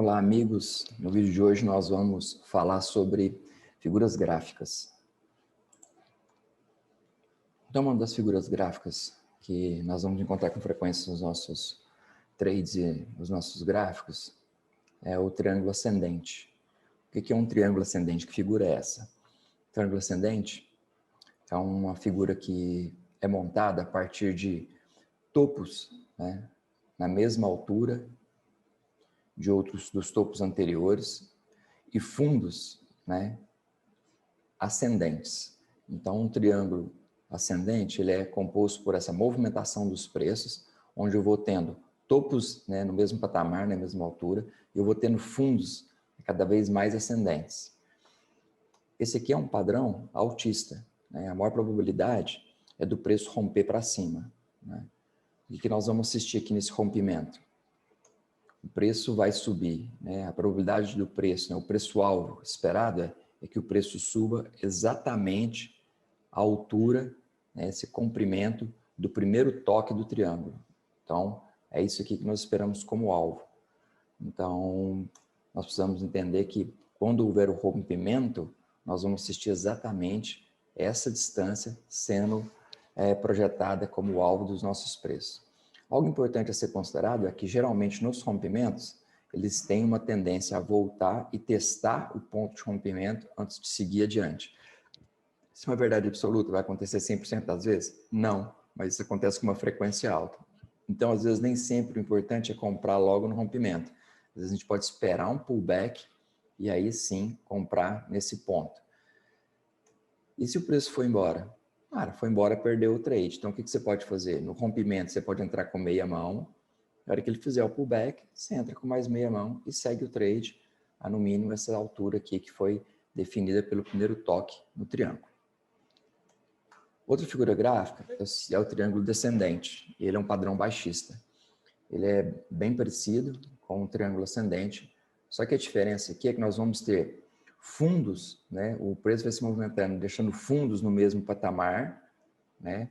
Olá, amigos. No vídeo de hoje nós vamos falar sobre figuras gráficas. Então, uma das figuras gráficas que nós vamos encontrar com frequência nos nossos trades e nos nossos gráficos é o triângulo ascendente. O que é um triângulo ascendente? Que figura é essa? O triângulo ascendente é uma figura que é montada a partir de topos, né, na mesma altura de outros dos topos anteriores e fundos, né, ascendentes. Então, um triângulo ascendente ele é composto por essa movimentação dos preços, onde eu vou tendo topos, né, no mesmo patamar, na mesma altura, e eu vou tendo fundos cada vez mais ascendentes. Esse aqui é um padrão altista, né? A maior probabilidade é do preço romper para cima, né? O que nós vamos assistir aqui nesse rompimento? O preço vai subir, né? A probabilidade do preço, né? O preço-alvo esperado é que o preço suba exatamente à altura, né? Esse comprimento do primeiro toque do triângulo. Então, é isso aqui que nós esperamos como alvo. Então, nós precisamos entender que quando houver o rompimento, nós vamos assistir exatamente essa distância sendo projetada como alvo dos nossos preços. Algo importante a ser considerado é que, geralmente, nos rompimentos, eles têm uma tendência a voltar e testar o ponto de rompimento antes de seguir adiante. Isso é uma verdade absoluta? Vai acontecer 100% das vezes? Não, mas isso acontece com uma frequência alta. Então, às vezes, nem sempre o importante é comprar logo no rompimento. Às vezes, a gente pode esperar um pullback e aí sim comprar nesse ponto. E se o preço for embora? Cara, foi embora, perdeu o trade. Então, o que você pode fazer? No rompimento, você pode entrar com meia mão. Na hora que ele fizer o pullback, você entra com mais meia mão e segue o trade a, no mínimo, essa altura aqui que foi definida pelo primeiro toque no triângulo. Outra figura gráfica é o triângulo descendente. Ele é um padrão baixista. Ele é bem parecido com o triângulo ascendente, só que a diferença aqui é que nós vamos ter fundos, né? O preço vai se movimentando, deixando fundos no mesmo patamar, né?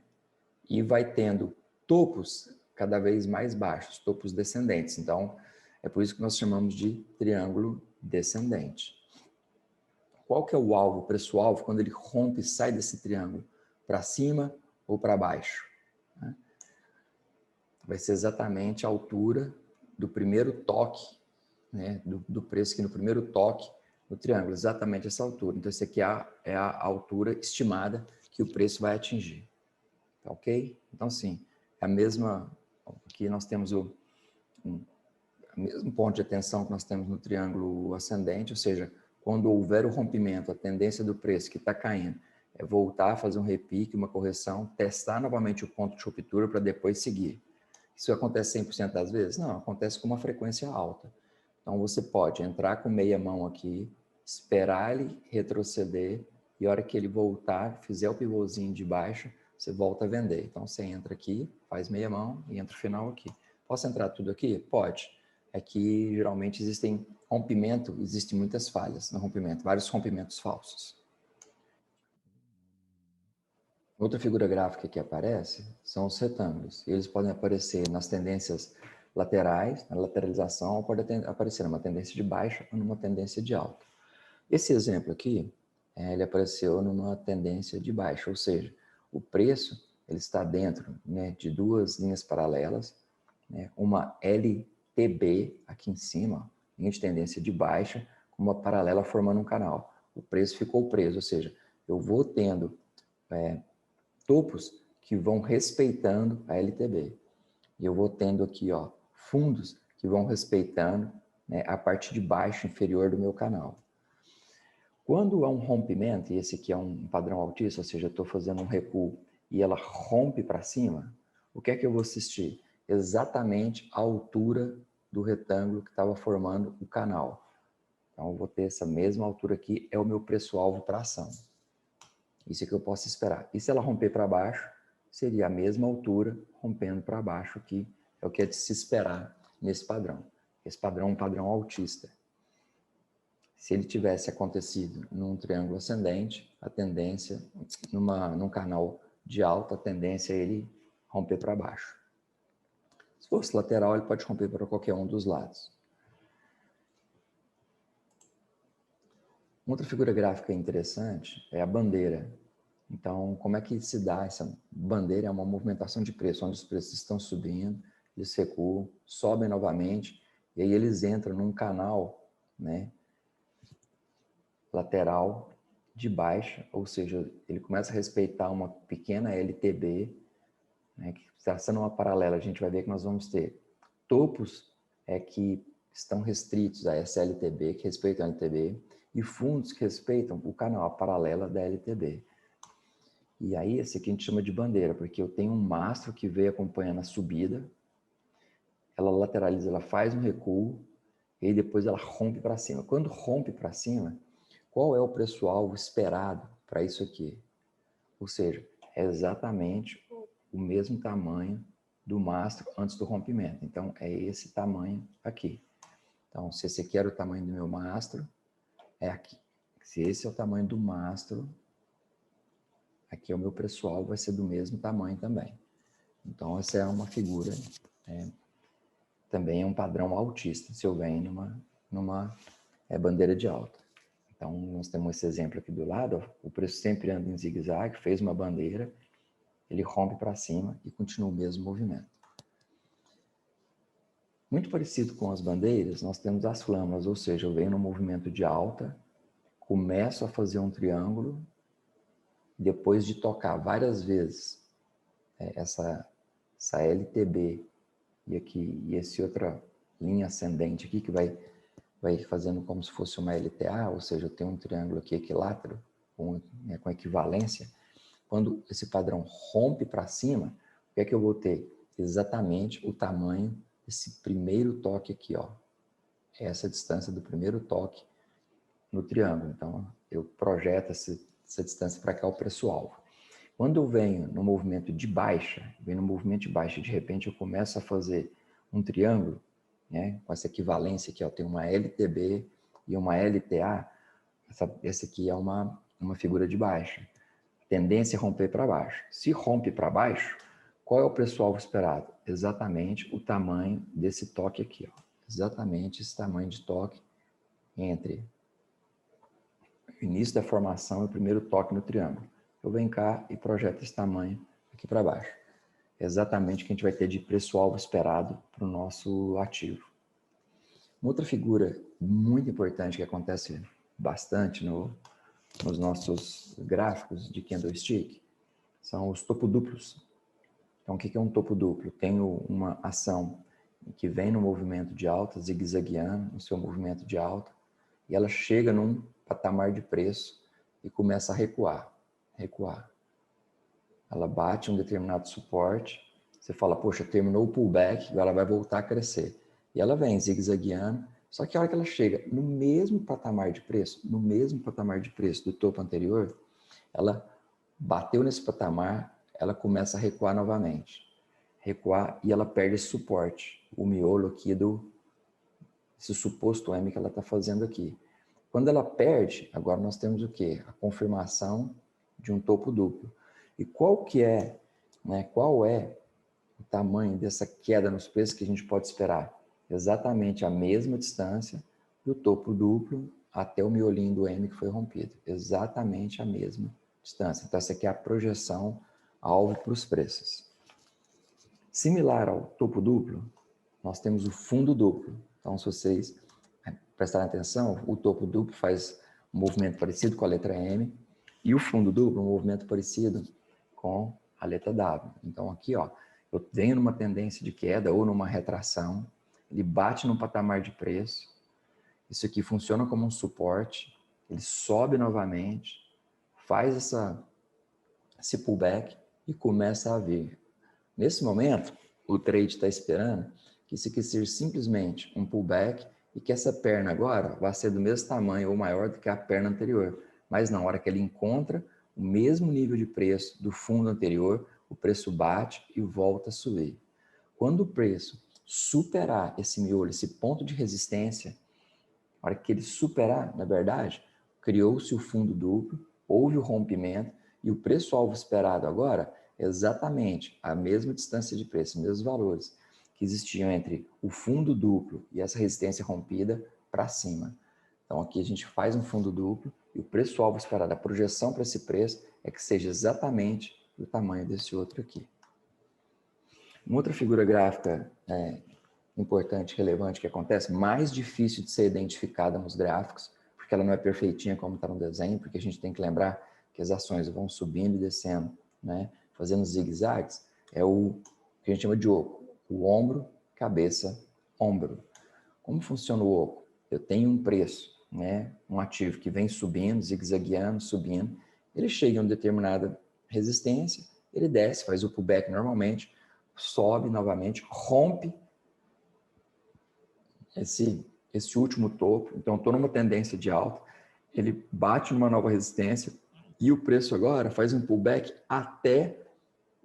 E vai tendo topos cada vez mais baixos, topos descendentes. Então, é por isso que nós chamamos de triângulo descendente. Qual que é o alvo, o preço-alvo, quando ele rompe e sai desse triângulo? Para cima ou para baixo? Né? Vai ser exatamente a altura do primeiro toque, né, do preço aqui no primeiro toque no triângulo, exatamente essa altura. Então, essa aqui é a altura estimada que o preço vai atingir. Tá ok? Então, sim, é a mesma... Aqui nós temos o mesmo ponto de atenção que nós temos no triângulo ascendente, ou seja, quando houver o rompimento, a tendência do preço que está caindo é voltar a fazer um repique, uma correção, testar novamente o ponto de ruptura para depois seguir. Isso acontece 100% das vezes? Não, acontece com uma frequência alta. Então, você pode entrar com meia mão aqui, esperar ele retroceder e a hora que ele voltar, fizer o pivôzinho de baixa, você volta a vender. Então, você entra aqui, faz meia mão e entra o final aqui. Posso entrar tudo aqui? Pode. É que, geralmente, existem muitas falhas no rompimento, vários rompimentos falsos. Outra figura gráfica que aparece são os retângulos. Eles podem aparecer nas tendências laterais, na lateralização, ou pode aparecer numa tendência de baixa ou numa tendência de alta. Esse exemplo aqui, ele apareceu numa tendência de baixa, ou seja, o preço ele está dentro, né, de duas linhas paralelas, né, uma LTB aqui em cima, linha de tendência de baixa, com uma paralela formando um canal. O preço ficou preso, ou seja, eu vou tendo topos que vão respeitando a LTB. E eu vou tendo aqui, ó, fundos que vão respeitando, né, a parte de baixo inferior do meu canal. Quando há um rompimento, e esse aqui é um padrão altista, ou seja, eu estou fazendo um recuo e ela rompe para cima, o que é que eu vou assistir? Exatamente a altura do retângulo que estava formando o canal. Então, eu vou ter essa mesma altura aqui, é o meu preço-alvo para ação. Isso é que eu posso esperar. E se ela romper para baixo, seria a mesma altura rompendo para baixo, que é o que é de se esperar nesse padrão. Esse padrão é um padrão altista. Se ele tivesse acontecido num triângulo ascendente, a tendência, num canal de alta, a tendência é ele romper para baixo. Se fosse lateral, ele pode romper para qualquer um dos lados. Outra figura gráfica interessante é a bandeira. Então, como é que se dá essa bandeira? É uma movimentação de preço, onde os preços estão subindo, eles recuam, sobem novamente, e aí eles entram num canal, né, lateral de baixa, ou seja, ele começa a respeitar uma pequena LTB, né, que traçando uma paralela, a gente vai ver que nós vamos ter topos que estão restritos a essa LTB, que respeitam a LTB, e fundos que respeitam o canal, a paralela da LTB. E aí, esse aqui a gente chama de bandeira, porque eu tenho um mastro que veio acompanhando a subida, ela lateraliza, ela faz um recuo, e depois ela rompe para cima. Quando rompe para cima, qual é o preço-alvo esperado para isso aqui? Ou seja, é exatamente o mesmo tamanho do mastro antes do rompimento. Então, é esse tamanho aqui. Então, se esse aqui era o tamanho do meu mastro, é aqui. Se esse é o tamanho do mastro, aqui é o meu preço-alvo, vai ser do mesmo tamanho também. Então, essa é uma figura, também é um padrão altista, se eu venho numa bandeira de alta. Então, nós temos esse exemplo aqui do lado, ó, o preço sempre anda em zigue-zague, fez uma bandeira, ele rompe para cima e continua o mesmo movimento. Muito parecido com as bandeiras, nós temos as flâmulas, ou seja, eu venho no movimento de alta, começo a fazer um triângulo, depois de tocar várias vezes essa LTB e esse outra linha ascendente aqui que vai fazendo como se fosse uma LTA, ou seja, eu tenho um triângulo aqui equilátero com equivalência. Quando esse padrão rompe para cima, o que é que eu vou ter? Exatamente o tamanho desse primeiro toque aqui, ó. Essa distância do primeiro toque no triângulo. Então, eu projeto essa distância para cá, o preço-alvo. Quando eu venho no movimento de baixa, de repente eu começo a fazer um triângulo, né, com essa equivalência aqui, ó, tem uma LTB e uma LTA, essa aqui é uma figura de baixa. Tendência é romper para baixo. Se rompe para baixo, qual é o preço-alvo esperado? Exatamente o tamanho desse toque aqui, ó. Exatamente esse tamanho de toque entre o início da formação e o primeiro toque no triângulo. Eu venho cá e projeto esse tamanho aqui para baixo. É exatamente o que a gente vai ter de preço-alvo esperado para o nosso ativo. Uma outra figura muito importante que acontece bastante nos nossos gráficos de candlestick são os topo duplos. Então, o que é um topo duplo? Tenho uma ação que vem no movimento de alta, zigue-zagueando, no seu movimento de alta, e ela chega num patamar de preço e começa a recuar. Ela bate um determinado suporte, você fala, poxa, terminou o pullback, agora ela vai voltar a crescer. E ela vem zigue-zagueando, só que a hora que ela chega no mesmo patamar de preço, do topo anterior, ela bateu nesse patamar, ela começa a recuar novamente. E ela perde esse suporte, o miolo aqui esse suposto M que ela está fazendo aqui. Quando ela perde, agora nós temos o quê? A confirmação de um topo duplo. E qual é o tamanho dessa queda nos preços que a gente pode esperar? Exatamente a mesma distância do topo duplo até o miolinho do M que foi rompido. Exatamente a mesma distância. Então, essa aqui é a projeção alvo para os preços. Similar ao topo duplo, nós temos o fundo duplo. Então, se vocês prestarem atenção, o topo duplo faz um movimento parecido com a letra M e o fundo duplo um movimento parecido com a letra W. Então, aqui, ó, eu venho numa tendência de queda ou numa retração, ele bate num patamar de preço, isso aqui funciona como um suporte, ele sobe novamente, faz esse pullback e começa a vir. Nesse momento, o trade está esperando que isso aqui seja simplesmente um pullback e que essa perna agora vai ser do mesmo tamanho ou maior do que a perna anterior. Mas na hora que ele encontra o mesmo nível de preço do fundo anterior, o preço bate e volta a subir. Quando o preço superar esse miolo, esse ponto de resistência, na hora que ele superar, na verdade, criou-se o fundo duplo, houve o rompimento e o preço-alvo esperado agora é exatamente a mesma distância de preço, os mesmos valores que existiam entre o fundo duplo e essa resistência rompida para cima. Então, aqui a gente faz um fundo duplo e o preço-alvo esperado, a projeção para esse preço é que seja exatamente do tamanho desse outro aqui. Uma outra figura gráfica importante, relevante, que acontece, mais difícil de ser identificada nos gráficos, porque ela não é perfeitinha como está no desenho, porque a gente tem que lembrar que as ações vão subindo e descendo, né, fazendo zigue-zagues, é o que a gente chama de oco, o ombro, cabeça, ombro. Como funciona o oco? Eu tenho um preço, né, um ativo que vem subindo, zigue-zagueando, subindo, ele chega em uma determinada resistência, ele desce, faz o pullback normalmente, sobe novamente, rompe esse último topo, então estou numa tendência de alta, ele bate numa nova resistência e o preço agora faz um pullback até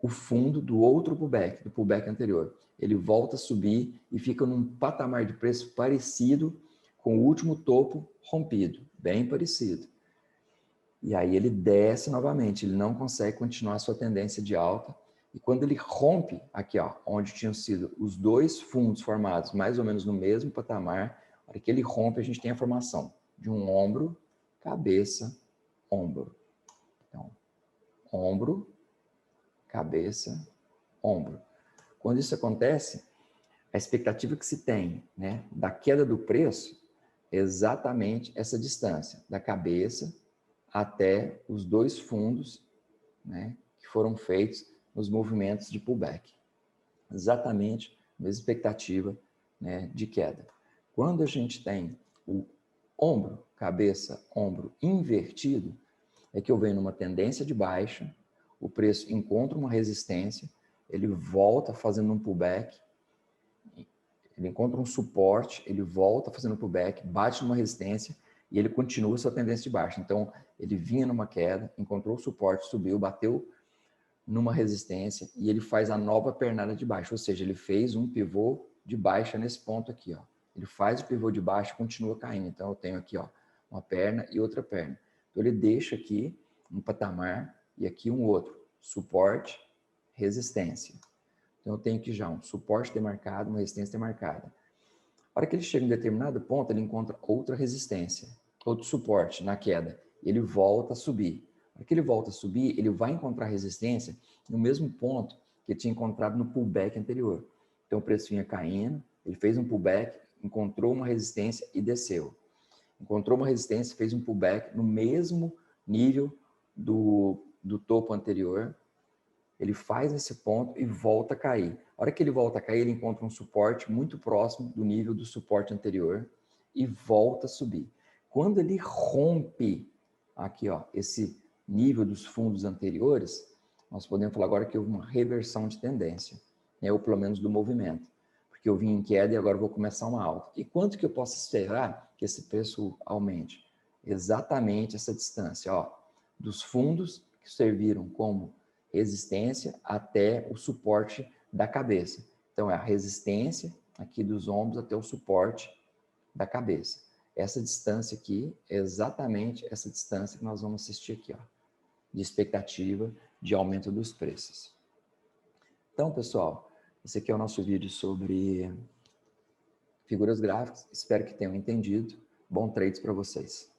o fundo do outro pullback, do pullback anterior. Ele volta a subir e fica num patamar de preço parecido com o último topo rompido, bem parecido. E aí ele desce novamente, ele não consegue continuar a sua tendência de alta. E quando ele rompe aqui, ó, onde tinham sido os dois fundos formados mais ou menos no mesmo patamar, na hora que ele rompe, a gente tem a formação de um ombro, cabeça, ombro. Então, ombro, cabeça, ombro. Quando isso acontece, a expectativa que se tem, né, da queda do preço é exatamente essa distância, da cabeça até os dois fundos, né, que foram feitos nos movimentos de pullback. Exatamente a mesma expectativa, né, de queda. Quando a gente tem o ombro, cabeça, ombro invertido, é que eu venho numa tendência de baixa, o preço encontra uma resistência, ele volta fazendo um pullback, ele encontra um suporte, ele volta fazendo um pullback, bate numa resistência e ele continua sua tendência de baixa. Então, ele vinha numa queda, encontrou o suporte, subiu, bateu numa resistência e ele faz a nova pernada de baixa, ou seja, ele fez um pivô de baixa nesse ponto aqui, ó. Ele faz o pivô de baixa e continua caindo. Então, eu tenho aqui, ó, uma perna e outra perna. Então, ele deixa aqui um patamar e aqui um outro, suporte, resistência. Então, eu tenho aqui já um suporte demarcado, uma resistência demarcada. A hora que ele chega em determinado ponto, ele encontra outra resistência, outro suporte na queda. Ele volta a subir. A hora que ele volta a subir, ele vai encontrar resistência no mesmo ponto que ele tinha encontrado no pullback anterior. Então, o preço vinha caindo, ele fez um pullback, encontrou uma resistência e desceu. Encontrou uma resistência, fez um pullback no mesmo nível do topo anterior. Ele faz esse ponto e volta a cair. A hora que ele volta a cair, ele encontra um suporte muito próximo do nível do suporte anterior e volta a subir. Quando ele rompe aqui, ó, esse nível dos fundos anteriores, nós podemos falar agora que houve uma reversão de tendência, né, ou pelo menos do movimento, porque eu vim em queda e agora vou começar uma alta. E quanto que eu posso esperar que esse preço aumente? Exatamente essa distância, ó, dos fundos que serviram como resistência até o suporte da cabeça. Então, é a resistência aqui dos ombros até o suporte da cabeça. Essa distância aqui é exatamente essa distância que nós vamos assistir aqui, ó, de expectativa de aumento dos preços. Então, pessoal, esse aqui é o nosso vídeo sobre figuras gráficas. Espero que tenham entendido. Bom trades para vocês.